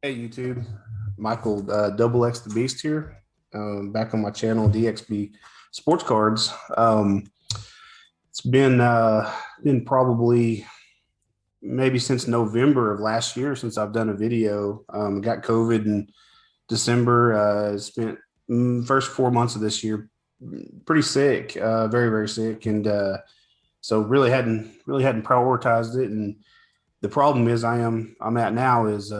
Hey YouTube, Michael Double X the Beast here. Back on my channel, DXB Sports Cards. It's been probably maybe since November of last year since I've done a video. Got COVID in December. Spent first 4 months of this year pretty sick, very sick, and so really hadn't prioritized it. And the problem is I'm at now is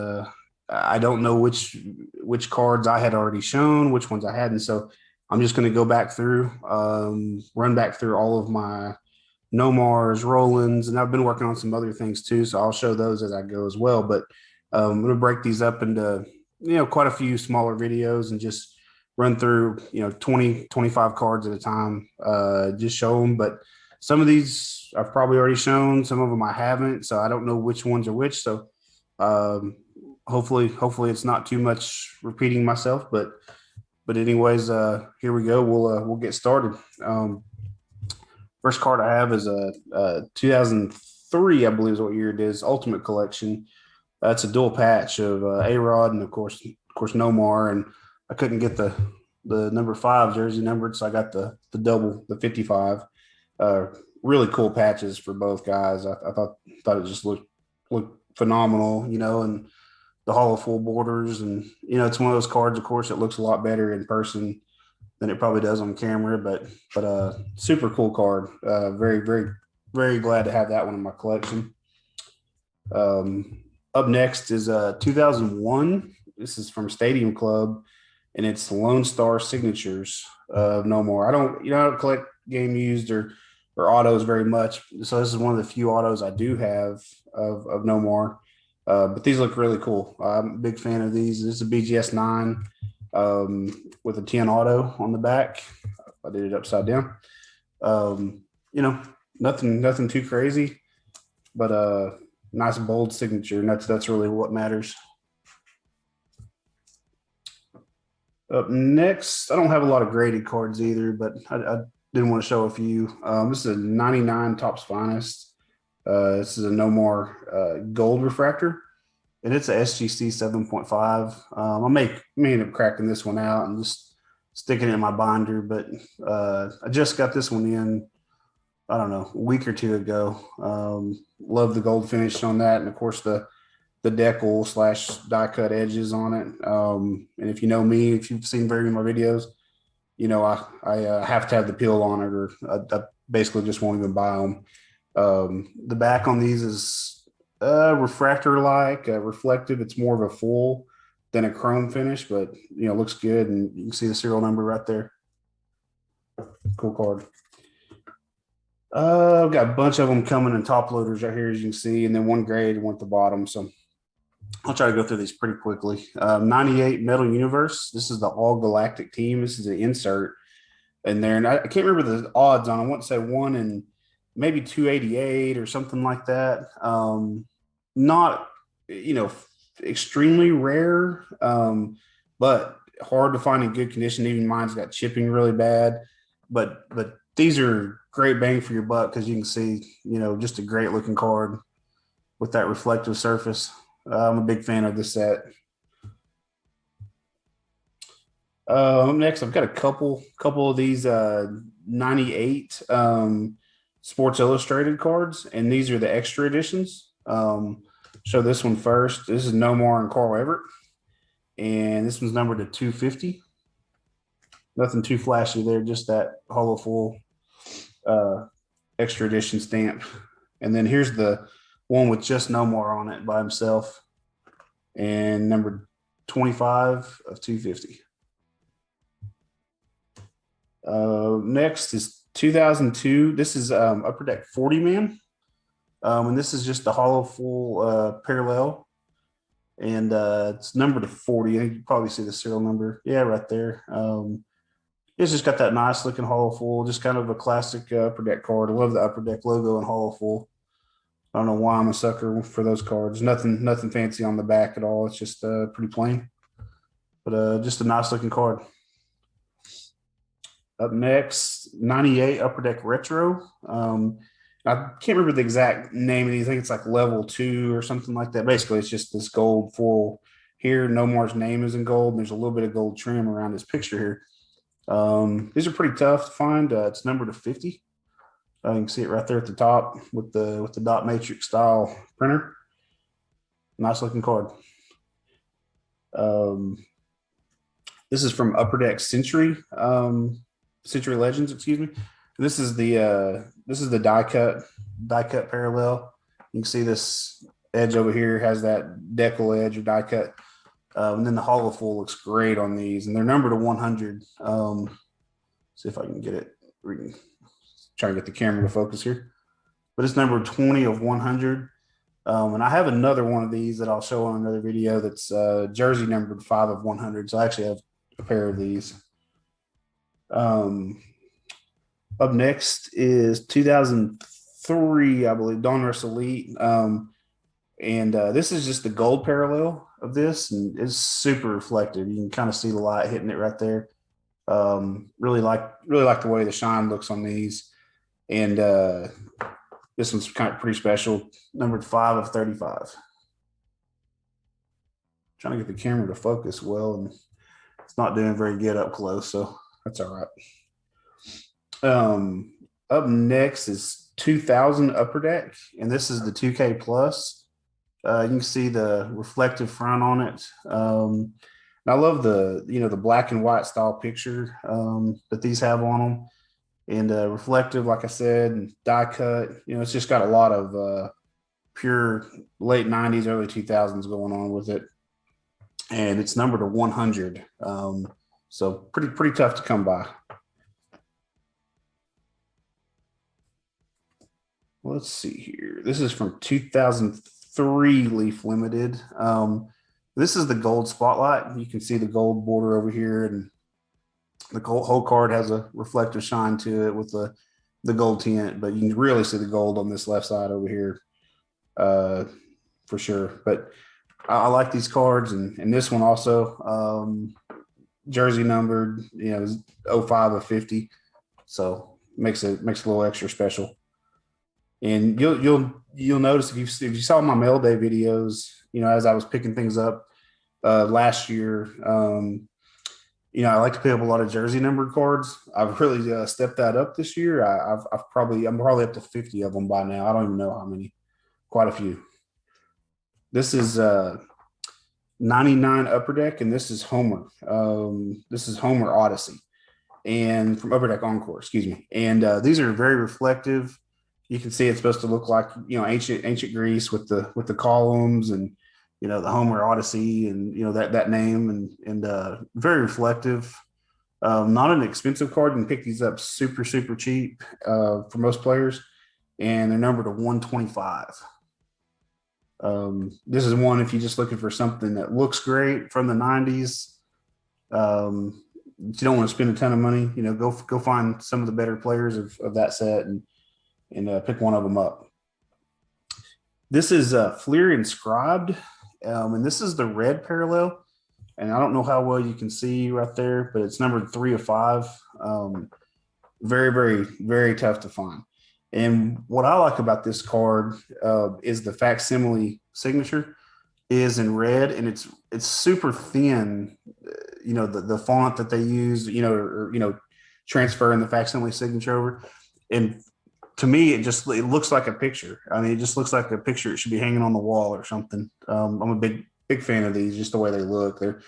I don't know which cards I had already shown, which ones I hadn't. So I'm just going to go back through, run back through all of my Nomars, Rolands, and I've been working on some other things too. So I'll show those as I go as well. But I'm going to break these up into quite a few smaller videos and just run through 20 25 cards at a time, just show them. But some of these I've probably already shown, some of them I haven't, so I don't know which ones are which. So um, hopefully it's not too much repeating myself. But anyways, here we go. We'll get started. First card I have is a 2003, I believe is what year it is, Ultimate Collection. That's a dual patch of A-Rod and of course Nomar, and I couldn't get the number 5 jersey numbered, so I got the double, the 55. Uh, Really cool patches for both guys. I thought it just looked phenomenal, and the hollow full borders, and it's one of those cards. Of course, it looks a lot better in person than it probably does on camera, but super cool card. Very glad to have that one in my collection. Up next is 2001. This is from Stadium Club, and it's Lone Star Signatures of No More. I don't collect game used or autos very much, so this is one of the few autos I do have of No More. But these look really cool. I'm a big fan of these. This is a BGS 9 with a 10 auto on the back. I did it upside down. Um, you know, nothing too crazy, but nice bold signature, and that's really what matters. Up next, I don't have a lot of graded cards either, but I didn't want to show a few. This is a 99 Topps Finest. This is a No More gold refractor, and it's a SGC 7.5. I may end up cracking this one out and just sticking it in my binder, but I just got this one in, I don't know, a week or two ago. Love the gold finish on that, and of course the decal slash die cut edges on it. And if you know me, if you've seen very many of my videos, I have to have the peel on it, or I basically just won't even buy them. The back on these is refractor like, reflective. It's more of a full than a chrome finish, but looks good, and you can see the serial number right there. Cool card. I've got a bunch of them coming in top loaders right here, as you can see, and then one grade, one at the bottom. So I'll try to go through these pretty quickly. 98 Metal Universe. This is the All Galactic team. This is an insert in there, and I can't remember the odds on. I want to say 1 in maybe 288 or something like that. Not extremely rare, but hard to find in good condition. Even mine's got chipping really bad, but these are great bang for your buck because you can see just a great looking card with that reflective surface. I'm a big fan of this set. Next, I've got a couple of these 98 Sports Illustrated cards, and these are the extra editions. Show this one first. This is No More and Carl Everett, and this one's numbered to 250. Nothing too flashy there, just that hollow full extra edition stamp. And then here's the one with just No More on it by himself, and number 25 of 250. Next is 2002. This is Upper Deck 40 man, and this is just the hollow full parallel, and it's numbered to 40. I think you probably see the serial number. Yeah, right there. It's just got that nice looking hollow full, just kind of a classic Upper Deck card. I love the Upper Deck logo and hollow full. I don't know why I'm a sucker for those cards. Nothing fancy on the back at all. It's just pretty plain, but just a nice looking card. Up next, 98 Upper Deck Retro. I can't remember the exact name of these. I think it's like level 2 or something like that. Basically, it's just this gold full Here, Nomar's name is in gold. And there's a little bit of gold trim around his picture here. These are pretty tough to find. It's numbered to 50. You can see it right there at the top with the dot matrix style printer. Nice looking card. This is from Upper Deck Century, Century Legends, excuse me. This is the die cut parallel. You can see this edge over here has that decal edge or die cut. And then the hollow full looks great on these, and they're numbered to 100. See if I can get it. Try to get the camera to focus here, but it's number 20 of 100. And I have another one of these that I'll show on another video that's jersey numbered 5 of 100. So I actually have a pair of these. Up next is 2003, I believe, Donruss Elite. And this is just the gold parallel of this, and it's super reflective. You can kind of see the light hitting it right there. Really like the way the shine looks on these. And this one's kind of pretty special, numbered 5 of 35. Trying to get the camera to focus well, and it's not doing very good up close, so that's all right. Up next is 2000 Upper Deck, and this is the 2K Plus. You can see the reflective front on it. And I love the black and white style picture that these have on them. And reflective, like I said, and die cut. It's just got a lot of pure late 90s, early 2000s going on with it. And it's numbered to 100. So pretty tough to come by. Let's see here. This is from 2003 Leaf Limited. This is the gold spotlight. You can see the gold border over here, and the whole card has a reflective shine to it with the gold tint, but you can really see the gold on this left side over here for sure. But I like these cards, and this one also jersey numbered, 05 of 50, so makes it a little extra special. And you'll notice if you saw my mail day videos, as I was picking things up last year. I like to pick up a lot of jersey numbered cards. I've really stepped that up this year. I'm probably up to 50 of them by now. I don't even know how many. Quite a few. This is 99 Upper Deck, and this is Homer. This is Homer Odyssey, and from Upper Deck Encore, excuse me. And these are very reflective. You can see it's supposed to look like ancient Greece with the columns and the Homer Odyssey and that name and very reflective. Not an expensive card. You can pick these up super cheap for most players, and they're numbered to 125. This is one if you're just looking for something that looks great from the 90s. You don't want to spend a ton of money. Go find some of the better players of that set and pick one of them up. This is Fleer Inscribed. And this is the red parallel, and I don't know how well you can see right there, but it's numbered 3 of 5. Very tough to find. And what I like about this card is the facsimile signature is in red, and it's super thin. The font that they use, transferring the facsimile signature over, and to me, it looks like a picture. I mean, it just looks like a picture. It should be hanging on the wall or something. I'm a big fan of these, just the way they look. They're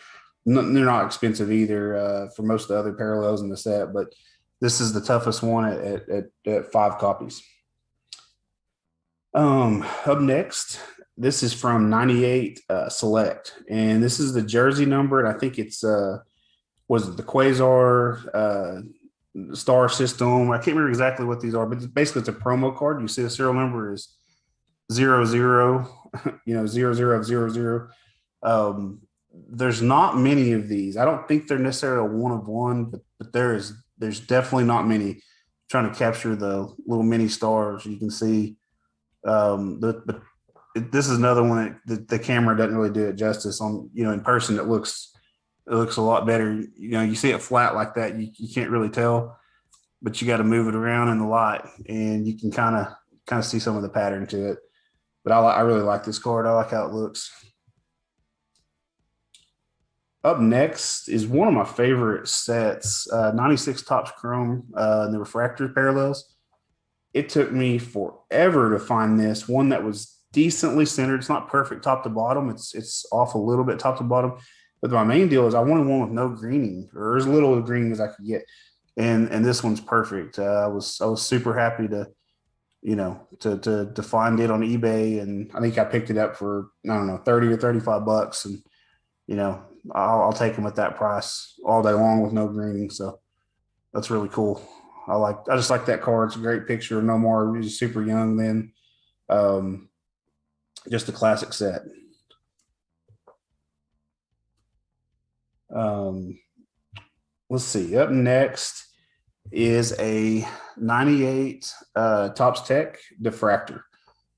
not expensive either for most of the other parallels in the set, but this is the toughest one at 5 copies. Up next, this is from 98 Select, and this is the jersey number, and I think it's was it the Quasar star system. I can't remember exactly what these are, but basically it's a promo card. You see the serial number is 00, 00 of 00. There's not many of these. I don't think they're necessarily a 1 of 1, but there's definitely not many. Trying to capture the little mini stars. You can see this is another one that the camera doesn't really do it justice on. In person it looks a lot better. You see it flat like that, you can't really tell, but you got to move it around in the light, and you can kind of see some of the pattern to it. But I really like this card. I like how it looks. Up next is one of my favorite sets, 96 Topps Chrome, and the refractor parallels. It took me forever to find this one that was decently centered. It's not perfect top to bottom. It's off a little bit top to bottom. But my main deal is I wanted one with no greening or as little greening as I could get. And this one's perfect. I was super happy to to find it on eBay, and I think I picked it up for I don't know 30 or 35 bucks, and you know I'll take them at that price all day long with no greening. So that's really cool. I just like that card. It's a great picture of Nomar. He was super young then. Um, just a classic set. Um, let's see. Up next is a 98 Tops Tech diffractor.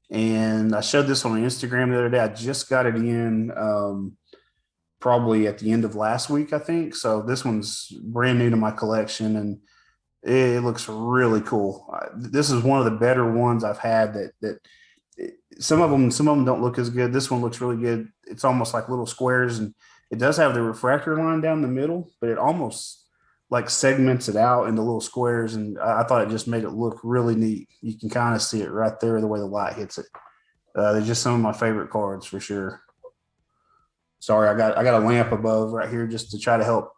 And I showed this on Instagram the other day. I just got it in probably at the end of last week, I think. So this one's brand new to my collection, and it looks really cool. This is one of the better ones I've had. Some of them don't look as good. This one looks really good. It's almost like little squares, and it does have the refractor line down the middle, but it almost like segments it out into little squares, and I thought it just made it look really neat. You can kind of see it right there the way the light hits it. They're just some of my favorite cards for sure. Sorry, I got a lamp above right here just to try to help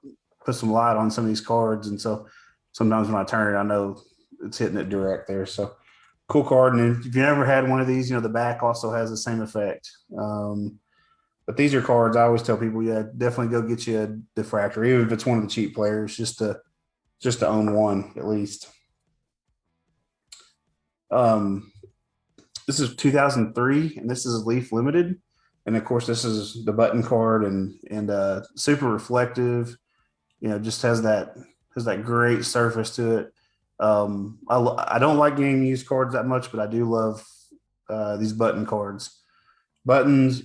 put some light on some of these cards, and so sometimes when I turn it, I know it's hitting it direct there. So cool card. And if you never had one of these, the back also has the same effect. But these are cards I always tell people, yeah, definitely go get you a diffractor, even if it's one of the cheap players, just to own one at least. Um, this is 2003, and this is Leaf Limited, and of course, this is the button card and super reflective. Just has that great surface to it. I don't like game used cards that much, but I do love these button cards. Buttons,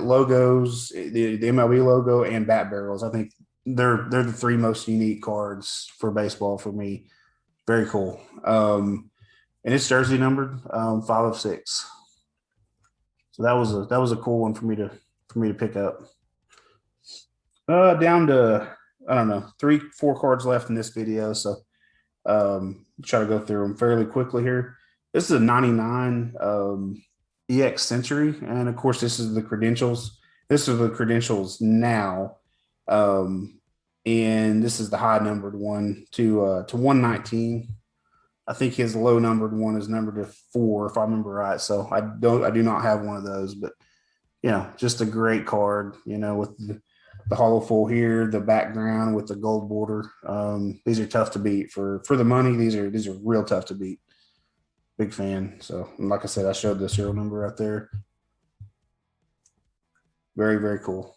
logos, the MLB logo, and bat barrels. I think they're the three most unique cards for baseball for me. Very cool. And it's jersey numbered 5 of 6. So that was a cool one for me to pick up. Down to I don't know 3 4 cards left in this video, so try to go through them fairly quickly here. This is a 99 EX Century, and of course, this is the credentials. This is the credentials now, and this is the high numbered one to 119. I think his low numbered one is numbered to 4, if I remember right. So I do not have one of those, but just a great card. With the hollow full here, the background with the gold border. These are tough to beat for the money. These are real tough to beat. Big fan. So, like I said, I showed the serial number right there. Very, very cool.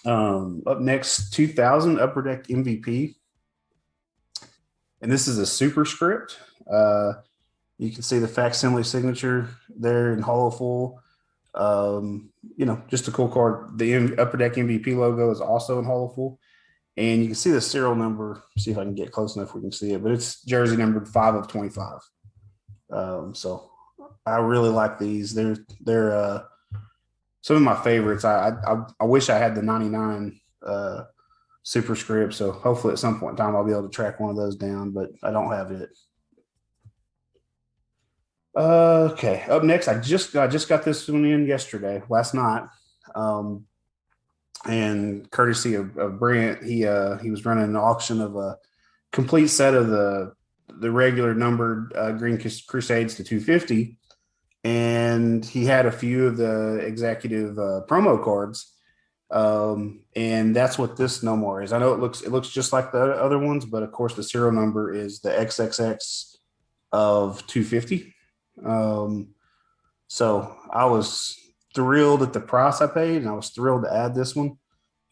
Up next, 2000 Upper Deck MVP. And this is a superscript. You can see the facsimile signature there in hollow full. Just a cool card. The Upper Deck MVP logo is also in hollow full. And you can see the serial number. See if I can get close enough we can see it. But it's jersey numbered 5 of 25. So I really like these. They're some of my favorites. I wish I had the 99 superscript. So hopefully at some point in time I'll be able to track one of those down, but I don't have it. Okay. Up next, I just got this one in last night. And courtesy of Brent, he was running an auction of a complete set of the regular numbered Green Crusades to 250, and he had a few of the executive promo cards, and that's what this no more is. I know it looks just like the other ones, but of course the serial number is the XXX of 250. So I was thrilled at the price I paid, and I was thrilled to add this one.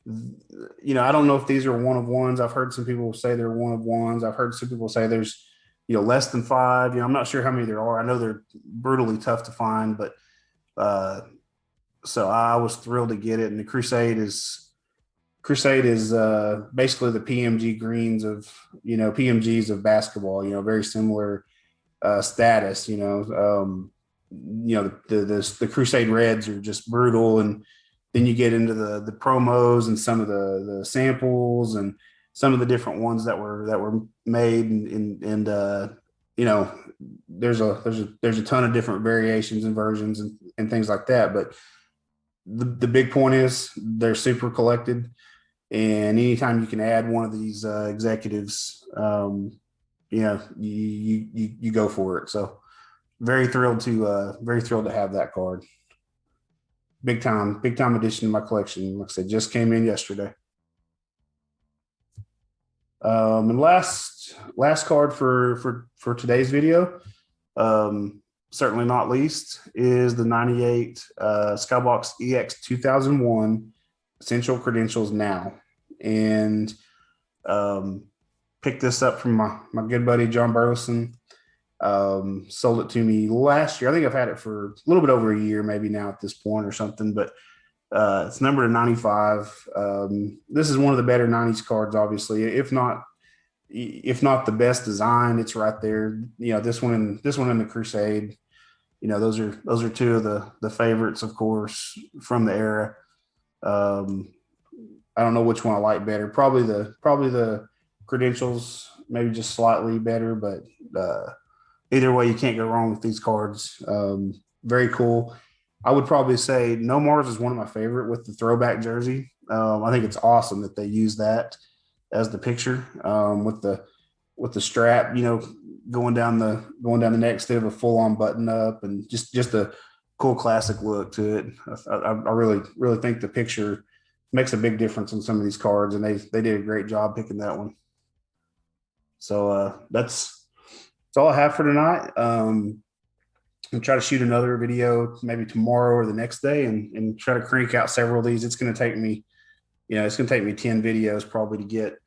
I don't know if these are one of ones. I've heard some people say they're one of ones. I've heard some people say there's, less than 5. I'm not sure how many there are. I know they're brutally tough to find, but so I was thrilled to get it. And the Crusade is basically the PMG greens of, PMGs of basketball. Very similar status. The Crusade Reds are just brutal, and then you get into the promos and some of the samples and some of the different ones that were made, you know, there's a ton of different variations and versions and things like that. But the big point is they're super collected, and anytime you can add one of these executives, you know, you go for it. So very thrilled to have that card. Big time addition to my collection. Like I said, just came in yesterday. And last card for today's video, certainly not least, is the 98 Skybox EX 2001 Essential Credentials Now. And picked this up from my good buddy John Burleson. Sold it to me last year. I think I've had it for a little bit over a year, maybe now at this point or something, but it's numbered to 95. This is one of the better 90s cards, obviously, if not the best design. It's right there. You know, this one and the Crusade. You know, those are two of the favorites, of course, from the era. I don't know which one I like better. Probably the Credentials, maybe just slightly better, but either way, you can't go wrong with these cards. Very cool. I would probably say Nomar's is one of my favorite with the throwback jersey. I think it's awesome that they use that as the picture, with the strap, you know, going down the neck instead of a full on button up, and just a cool classic look to it. I really think the picture makes a big difference on some of these cards, and they did a great job picking that one. So that's all I have for tonight. I'm try to shoot another video maybe tomorrow or the next day, and try to crank out several of these. It's going to take me 10 videos probably to get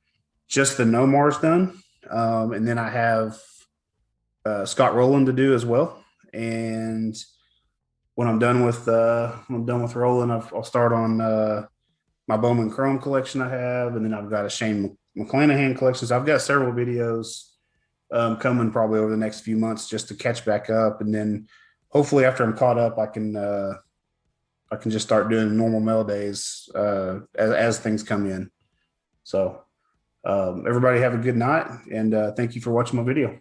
just the Nomars done. And then I have Scott Rowland to do as well. And when I'm done with Rowland, I'll start on my Bowman Chrome collection I have, and then I've got a Shane McClanahan collection. So I've got several videos coming probably over the next few months just to catch back up, and then hopefully after I'm caught up, I can just start doing normal mail days as things come in. So everybody have a good night, and thank you for watching my video.